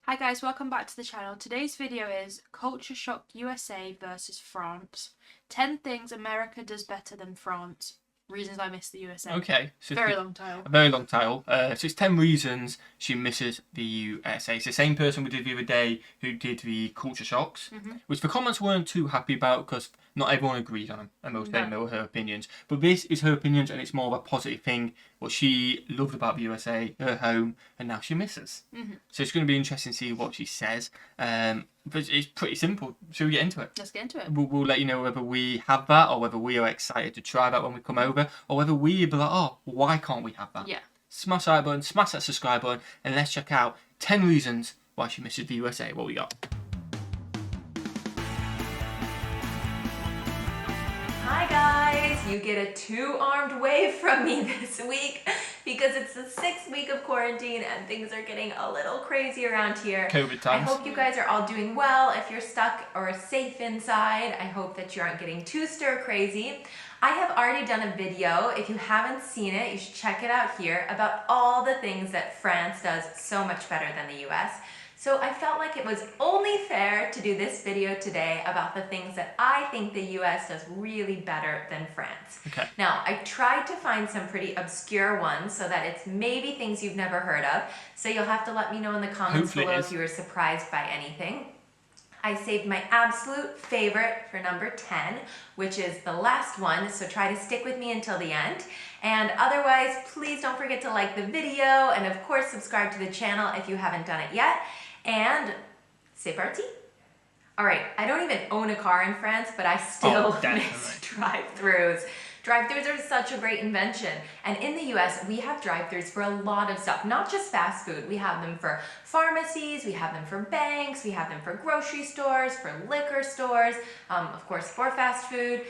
Hi guys, welcome back to the channel. Today's video is Culture Shock USA versus France. 10 things America does better than France. Reasons I miss the USA. Okay. So very long title. A very long title. So it's 10 reasons she misses the USA. It's the same person we did the other day who did the Culture Shocks, which the comments weren't too happy about because not everyone agreed on them, and most of them were her opinions. But this is her opinions, and it's more of a positive thing. What she loved about the USA, her home, and now she misses. So it's going to be interesting to see what she says. But it's pretty simple. Shall we get into it? Let's get into it. We'll let you know whether we have that, or whether we are excited to try that when we come over, or whether we be like, oh, why can't we have that? Yeah. Smash that like button, smash that subscribe button, and let's check out 10 reasons why she misses the USA. What we got? Hi guys, you get a two-armed wave from me this week because it's the 6th week of quarantine and things are getting a little crazy around here. COVID times. I hope you guys are all doing well. If you're stuck or safe inside, I hope that you aren't getting too stir crazy. I have already done a video. If you haven't seen it, you should check it out here about all the things that France does so much better than the US. So I felt like it was only fair to do this video today about the things that I think the US does really better than France. Okay. Now, I tried to find some pretty obscure ones so that it's maybe things you've never heard of. So you'll have to let me know in the comments Hopefully below if you were surprised by anything. I saved my absolute favorite for number 10, which is the last one, so try to stick with me until the end. And otherwise, please don't forget to like the video, and of course, subscribe to the channel if you haven't done it yet. And c'est parti! Alright, I don't even own a car in France, but I still miss drive-thrus. Drive-thrus are such a great invention. And in the US, we have drive-thrus for a lot of stuff, not just fast food. We have them for pharmacies, we have them for banks, we have them for grocery stores, for liquor stores, of course for fast food.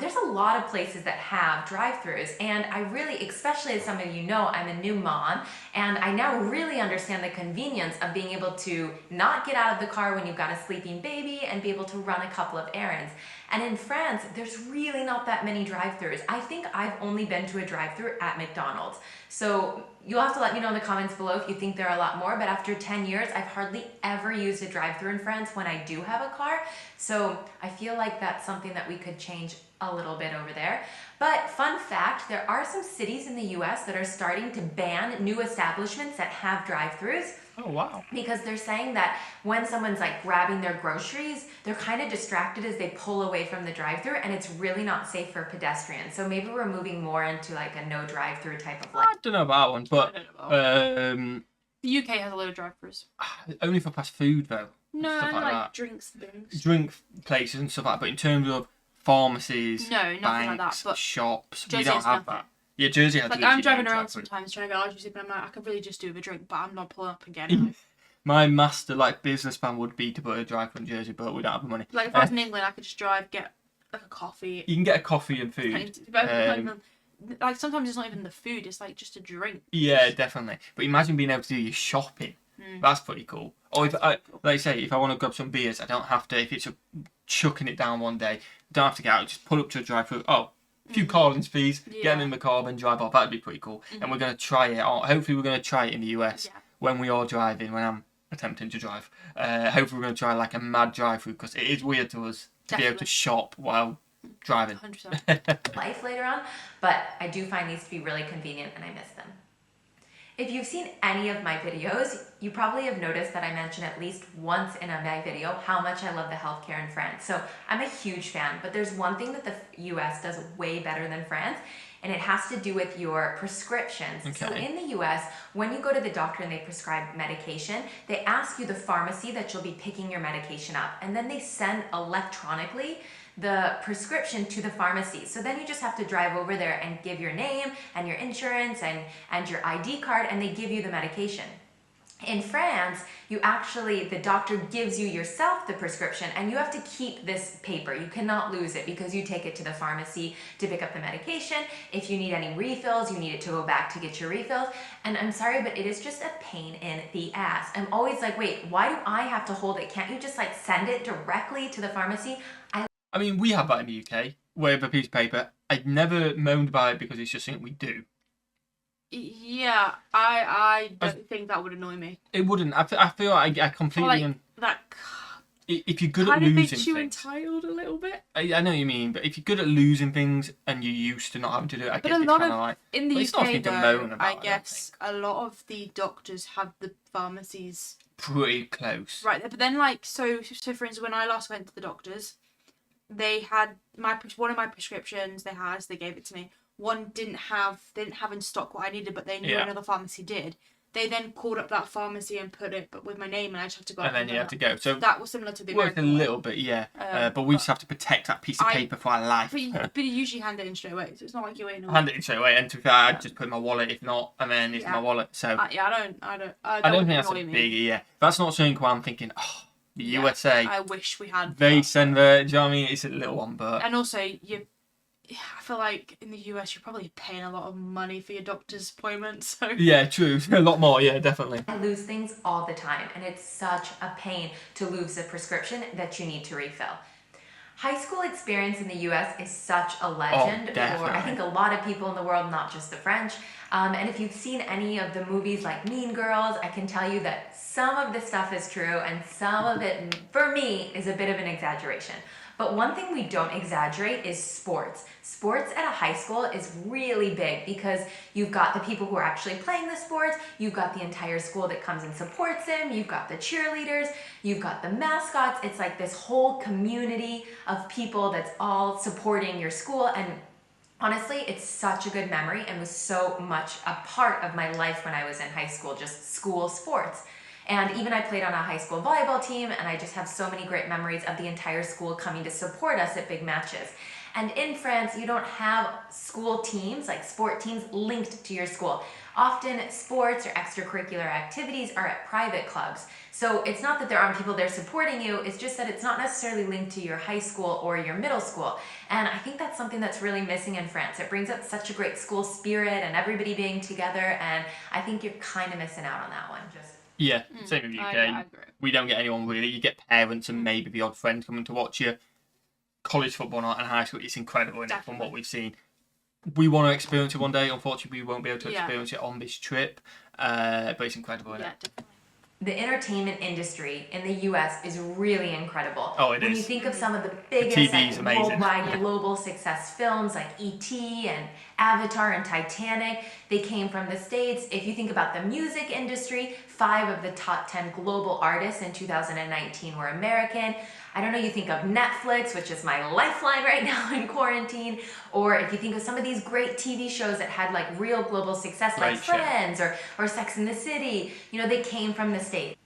There's a lot of places that have drive-thrus, and I really, especially as some of you know, I'm a new mom, and I now really understand the convenience of being able to not get out of the car when you've got a sleeping baby and be able to run a couple of errands. And in France, there's really not that many drive-thrus. I think I've only been to a drive-thru at McDonald's. So you'll have to let me know in the comments below if you think there are a lot more, but after 10 years, I've hardly ever used a drive-thru in France when I do have a car. So I feel like that's something that we could change a little bit over there. But fun fact, there are some cities in the US that are starting to ban new establishments that have drive-thrus. Oh, wow. Because they're saying that when someone's like grabbing their groceries, they're kind of distracted as they pull away from the drive-thru, and it's really not safe for pedestrians. So maybe we're moving more into like a no drive-thru type of life. I don't know about that one, but The UK has a lot of drive-thrus. only for fast food though. No, Stuff like that. drinks things. Drink places and stuff like that. But in terms of pharmacies, No, nothing banks, like that, but shops, we Jersey don't has have nothing. that. Yeah, Jersey has Like literally I'm driving no around drive-thru. sometimes trying to go, oh, juicy, but I'm like, I could really just do with a drink, but I'm not pulling up and getting it. My master business plan would be to put a drive-thru in Jersey, but we don't have the money. Like if I was in England, I could just drive, get like a coffee. You can get a coffee and food. Like sometimes it's not even the food; it's like just a drink. Yeah, definitely. But imagine being able to do your shopping. That's pretty cool. Or if I, like I say, if I want to grab some beers, I don't have to. If it's chucking it down one day, don't have to get out. Just pull up to a drive-thru. Oh, a few cardings, please. Yeah. Get them in the car and drive off. That'd be pretty cool. And we're gonna try it. Or hopefully, we're gonna try it in the US when we are driving. When I'm attempting to drive. Hopefully, we're gonna try like a mad drive-thru because it is weird to us to be able to shop while driving. 100%. Life later on, but I do find these to be really convenient and I miss them. If you've seen any of my videos, you probably have noticed that I mention at least once in my video how much I love the healthcare in France. So I'm a huge fan, but there's one thing that the US does way better than France, and it has to do with your prescriptions. Okay. So in the US, when you go to the doctor and they prescribe medication, they ask you the pharmacy that you'll be picking your medication up, and then they send electronically the prescription to the pharmacy. So then you just have to drive over there and give your name and your insurance and your ID card, and they give you the medication. In France, the doctor gives you yourself the prescription, and you have to keep this paper. You cannot lose it because you take it to the pharmacy to pick up the medication. If you need any refills, you need it to go back to get your refills. And I'm sorry, but it is just a pain in the ass. I'm always like, wait, why do I have to hold it? Can't you just like send it directly to the pharmacy? I mean, we have that in the UK. We have a piece of paper. I'd never moaned about it because it's just something we do. Yeah, I don't think that would annoy me. It wouldn't. I feel like I completely. Like that If you're good at kind of losing makes you things, entitled a little bit. I know what you mean, but if you're good at losing things and you're used to not having to do it, I But guess a it's lot kind of of like. in the But it's not UK something to though, moan about, I don't guess a lot of the doctors have the pharmacies pretty close. right there. But then, like, so for instance, when I last went to the doctors, they had one of my prescriptions. They gave it to me. One they didn't have in stock what I needed, but they knew another pharmacy did. They then called up that pharmacy and put it with my name, and I just had to go. And then you have to go. So that was similar to the worked a American little one. bit, yeah. But we just have to protect that piece of paper for our life. But you usually hand it in straight away, so it's not like you're waiting. Hand it in straight away, and to be fair, I'd just put it in my wallet. If not, and then it's in my wallet. So I don't think that's a biggie. Yeah, that's not something where I'm thinking, oh, the USA. I wish we had. They send the. Do you know what I mean? It's a little one, but. And also, I feel like in the US you're probably paying a lot of money for your doctor's appointments. So Yeah, true. A lot more. Yeah, definitely. I lose things all the time, and it's such a pain to lose a prescription that you need to refill. High school experience in the US is such a legend for, I think, a lot of people in the world, not just the French. And if you've seen any of the movies like Mean Girls, I can tell you that some of the stuff is true and some of it, for me, is a bit of an exaggeration. But one thing we don't exaggerate is sports. Sports at a high school is really big because you've got the people who are actually playing the sports, you've got the entire school that comes and supports them, you've got the cheerleaders, you've got the mascots. It's like this whole community of people that's all supporting your school. And honestly, it's such a good memory and was so much a part of my life when I was in high school, just school sports. And even I played on a high school volleyball team, and I just have so many great memories of the entire school coming to support us at big matches. And in France, you don't have school teams, like sport teams, linked to your school. Often sports or extracurricular activities are at private clubs. So it's not that there aren't people there supporting you, it's just that it's not necessarily linked to your high school or your middle school. And I think that's something that's really missing in France. It brings up such a great school spirit and everybody being together, and I think you're kind of missing out on that one. Yeah, same with UK. I agree. We don't get anyone really. You get parents and maybe the odd friend coming to watch you. College football and high school, it's incredible, isn't it, from what we've seen. We want to experience it one day. Unfortunately, we won't be able to experience it on this trip. But it's incredible, isn't it? Definitely. The entertainment industry in the US is really incredible. Oh, it is. When you think of some of the biggest worldwide global success films like E.T. and Avatar and Titanic, they came from the States. If you think about the music industry, 5 of the top 10 global artists in 2019 were American. I don't know, you think of Netflix, which is my lifeline right now in quarantine, or if you think of some of these great TV shows that had like real global success, like Friends or Sex and the City, you know, they came from the States.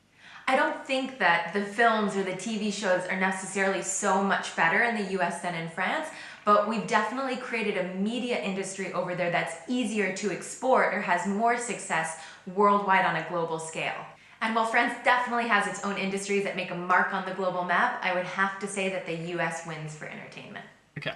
I don't think that the films or the TV shows are necessarily so much better in the US than in France, but we've definitely created a media industry over there that's easier to export or has more success worldwide on a global scale. And while France definitely has its own industries that make a mark on the global map, I would have to say that the US wins for entertainment. Okay.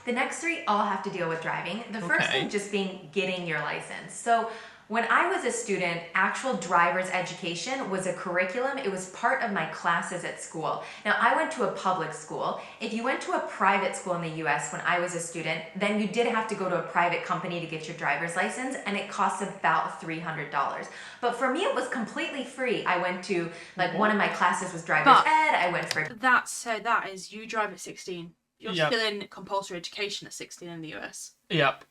The next 3 all have to deal with driving. The first thing just being getting your license. So when I was a student, actual driver's education was a curriculum. It was part of my classes at school. Now, I went to a public school. If you went to a private school in the US when I was a student, then you did have to go to a private company to get your driver's license, and it cost about $300. But for me, it was completely free. I went to, like, one of my classes was driver's ed. I went for... That is, you drive at 16. You're still in compulsory education at 16 in the US. Yep.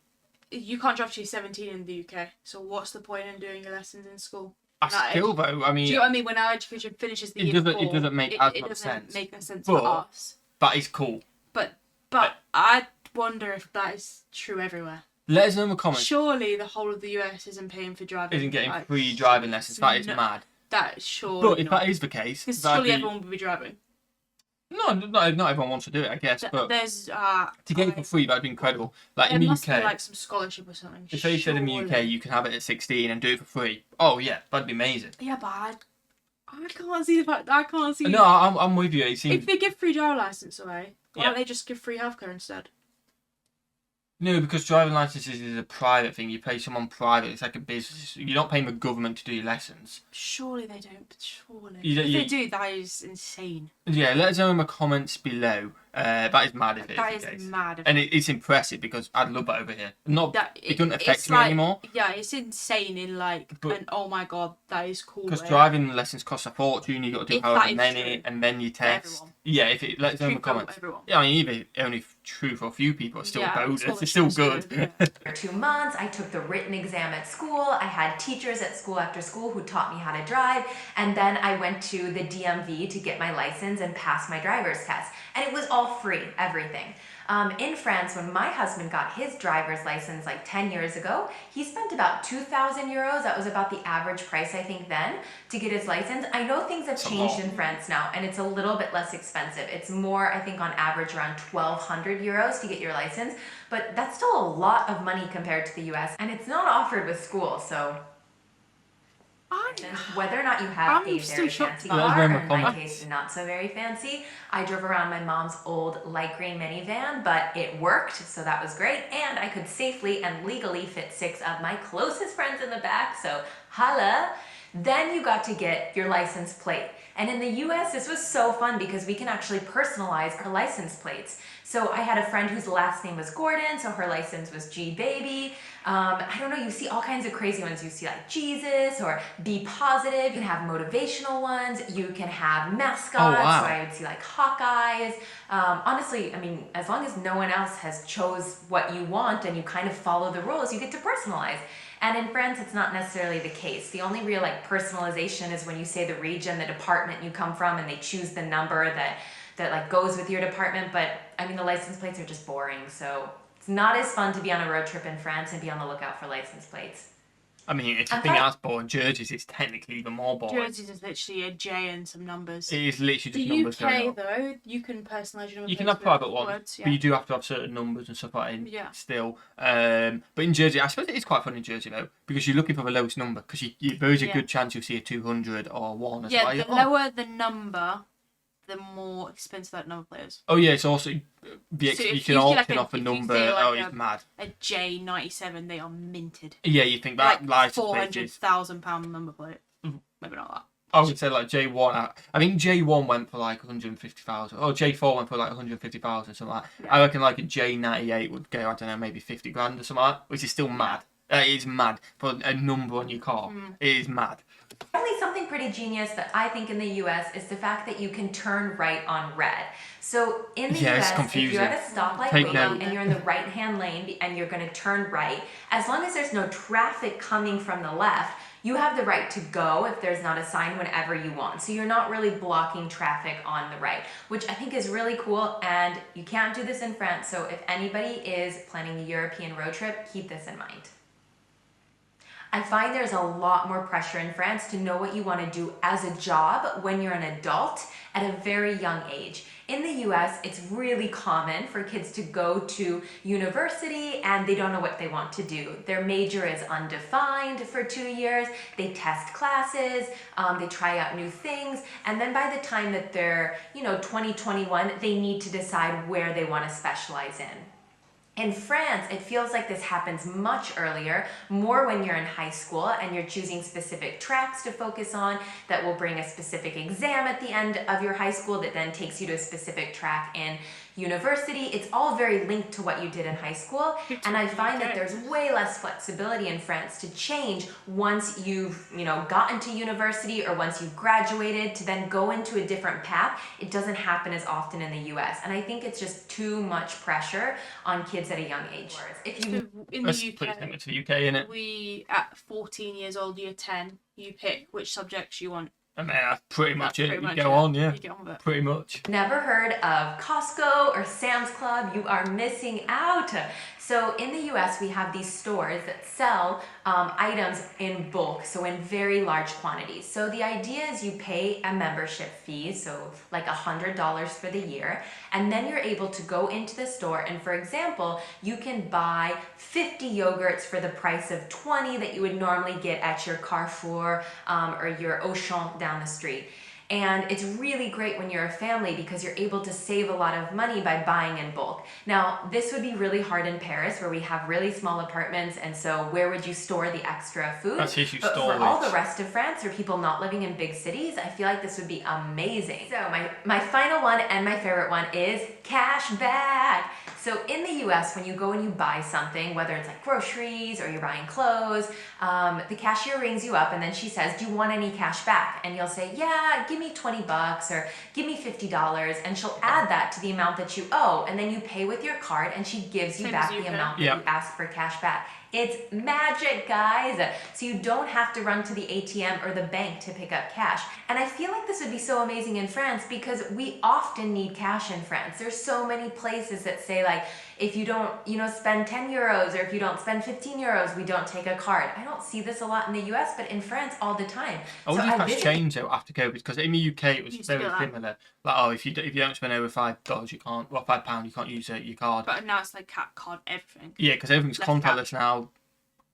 You can't drive till you're 17 in the UK, so what's the point in doing your lessons in school? Still, though, I mean... Do you know what I mean? When our education finishes the year before, it doesn't make as much sense. It doesn't make a sense for us. That is cool. But I wonder if that is true everywhere. Let us know in the comments. Surely the whole of the US isn't paying for driving. Isn't getting free driving lessons. That is mad. That is surely But if that is the case... Because surely everyone would be driving. No, not everyone wants to do it, I guess. But there's to get it for free, that'd be incredible. Like in the must UK, be like some scholarship or something. if they said in the UK you can have it at 16 and do it for free, oh yeah, that'd be amazing. Yeah, but I can't see the fact. I can't see. No, I'm with you. It seems... If they give free driver license away, why don't they just give free healthcare instead? No, because driving licenses is a private thing. You pay someone private. It's like a business. You're not paying the government to do your lessons. Surely they don't. But surely. If they do, that is insane. Yeah, let us know in the comments below That is mad if it That is the is case. mad. And it's impressive because I'd love that over here. It doesn't affect it's me anymore. Yeah, it's insane in like, But- and oh my god, that is cool. Because driving lessons cost a fortune, you got to do If however that is many, true. and then you test. everyone. Yeah, if it lets them True for comments. everyone. Yeah, I mean, even only true for a few people, it's still Yeah, bonus. it's It's still still good. good, yeah. For 2 months, I took the written exam at school. I had teachers at school after school who taught me how to drive. And then I went to the DMV to get my license and pass my driver's test. And it was all free, everything. In France, when my husband got his driver's license like 10 years ago, he spent about 2,000 euros. That was about the average price, I think, then, to get his license. I know things have changed in France now, and it's a little bit less expensive. It's more, I think, on average around 1,200 euros to get your license, but that's still a lot of money compared to the US, and it's not offered with school, so whether or not you have I'm a still very shocked fancy by that. car, Let us know or in in the my comments. case, not so very fancy. I drove around my mom's old light green minivan, but it worked, so that was great, and I could safely and legally fit 6 of my closest friends in the back, so holla. Then you got to get your license plate. And in the US, this was so fun because we can actually personalize our license plates. So I had a friend whose last name was Gordon, so her license was G Baby. I don't know, you see all kinds of crazy ones. You see like Jesus or Be Positive. You can have motivational ones. You can have mascots. Oh, wow. So I would see like Hawkeyes. Honestly, I mean, as long as no one else has chose what you want and you kind of follow the rules, you get to personalize. And in France, it's not necessarily the case. The only real like personalization is when you say the region, the department you come from, and they choose the number that like goes with your department. But I mean, the license plates are just boring. So it's not as fun to be on a road trip in France and be on the lookout for license plates. I mean, if you I'm think fine. that's boring, Jersey's is technically even more boring. Jersey's is literally a J and some numbers. It is literally just The numbers going UK up. though, you can personalise your number. You can plates have private with ones, words, but you do have to have certain numbers and stuff like that Yeah. still. But in Jersey, I suppose it is quite fun in Jersey though, because you're looking for the lowest number, because there is a Yeah. good chance you'll see a 200 or 1 or Yeah, something. the lower the number, the more expensive that number plays. Oh yeah, it's also So you if can you see opt in like off a if you number. see like Oh, it's a- mad. A J97, they are minted. Yeah, you think that Like license plate is. £400,000 number plate. Maybe not that. I would say like J1. I think J1 went for like 150,000. Or J4 went for like 150,000, something like that. Yeah. I reckon like a J98 would go, I don't know, maybe 50 grand or something like that, which is still mad. It is mad for a number on your car. It is mad. Only something pretty genius that I think in the US is the fact that you can turn right on red. So in the Yeah, it's US, if confusing. you're at a stoplight Take waiting note. and you're in the right-hand lane and you're going to turn right, as long as there's no traffic coming from the left, you have the right to go if there's not a sign whenever you want. So you're not really blocking traffic on the right, which I think is really cool, and you can't do this in France. So if anybody is planning a European road trip, keep this in mind. I find there's a lot more pressure in France to know what you want to do as a job when you're an adult at a very young age. In the US, it's really common for kids to go to university and they don't know what they want to do. Their major is undefined for 2 years, they test classes, they try out new things, and then by the time that they're 20, 21, they need to decide where they want to specialize in. In France, it feels like this happens much earlier, more when you're in high school and you're choosing specific tracks to focus on that will bring a specific exam at the end of your high school that then takes you to a specific track in university. It's all very linked to what you did in high school, and I find that there's way less flexibility in France to change once you've gotten to university or once you've graduated to then go into a different path. It doesn't happen as often in the US, and I think it's just too much pressure on kids at a young age. If you So in Let's the put it UK, to the UK, innit? we at 14 years old, year 10, you pick which subjects you want. I mean, that's pretty much That's it. pretty You much go it. on, yeah. You get on with it. Pretty much. never heard of Costco or Sam's Club, you are missing out. So in the US, we have these stores that sell items in bulk, so in very large quantities. So the idea is you pay a membership fee, so like $100 for the year, and then you're able to go into the store and, for example, you can buy 50 yogurts for the price of 20 that you would normally get at your Carrefour or your Auchan down the street. And it's really great when you're a family because you're able to save a lot of money by buying in bulk. Now, this would be really hard in Paris where we have really small apartments, and so where would you store the extra food? That's issue But storage. for all the rest of France or people not living in big cities, I feel like this would be amazing. So my final one and my favorite one is cash back. So in the US, when you go and you buy something, whether it's like groceries or you're buying clothes, the cashier rings you up and then she says, do you want any cash back? And you'll say, yeah, give me $20 or give me $50. And she'll add that to the amount that you owe. And then you pay with your card and she gives you Same back as you the pay. amount that you asked for cash back. It's magic, guys. So you don't have to run to the ATM or the bank to pick up cash. And I feel like this would be so amazing in France because we often need cash in France. There's so many places that say like, if you don't, spend 10 euros or if you don't spend 15 euros, we don't take a card. I don't see this a lot in the US, but in France all the time. I wonder if that's changed though after COVID, because in the UK it was very similar. Like, oh, if you don't spend over $5, you can't, or £5, you can't use your card. But now it's like card, everything. Yeah, because everything's contactless now.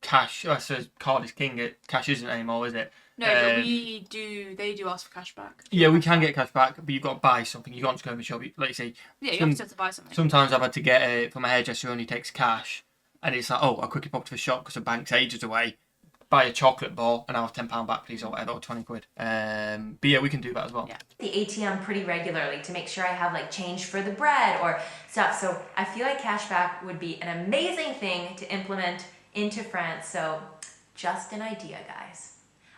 Cash, I suppose card is king. Cash isn't anymore, is it? No, but they do ask for cash back. Yeah, we can get cash back, but you've got to buy something. You can't just go to the shop. Like you say, yeah, you have to buy something. Sometimes I've had to get it for my hairdresser, only takes cash, and it's like, oh, I quickly pop to the shop because the bank's ages away. Buy a chocolate bar and I'll have £10 back, please, or whatever, or 20 quid. But yeah, we can do that as well. Yeah. The ATM pretty regularly to make sure I have like change for the bread or stuff. So I feel like cashback would be an amazing thing to implement into France. So just an idea, guys.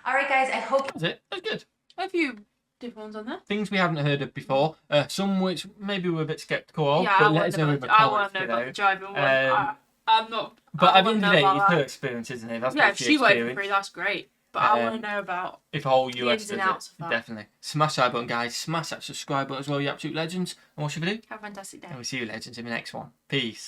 All right, guys, I hope That's it. That's good. A few different ones on there. Things we haven't heard of before. Some which maybe we're a bit sceptical of. Yeah, but let us know in the comments. I want to know about the driving one. I'm not. But at the end of the day, it's her experience, isn't it? That's if she worked for free, that's great. But I want to know about if the whole the US ins and does outs it. of that. Definitely. Smash that button, guys. Smash that subscribe button as well, you absolute legends. And what should we do? Have a fantastic day. And we'll see you legends in the next one. Peace.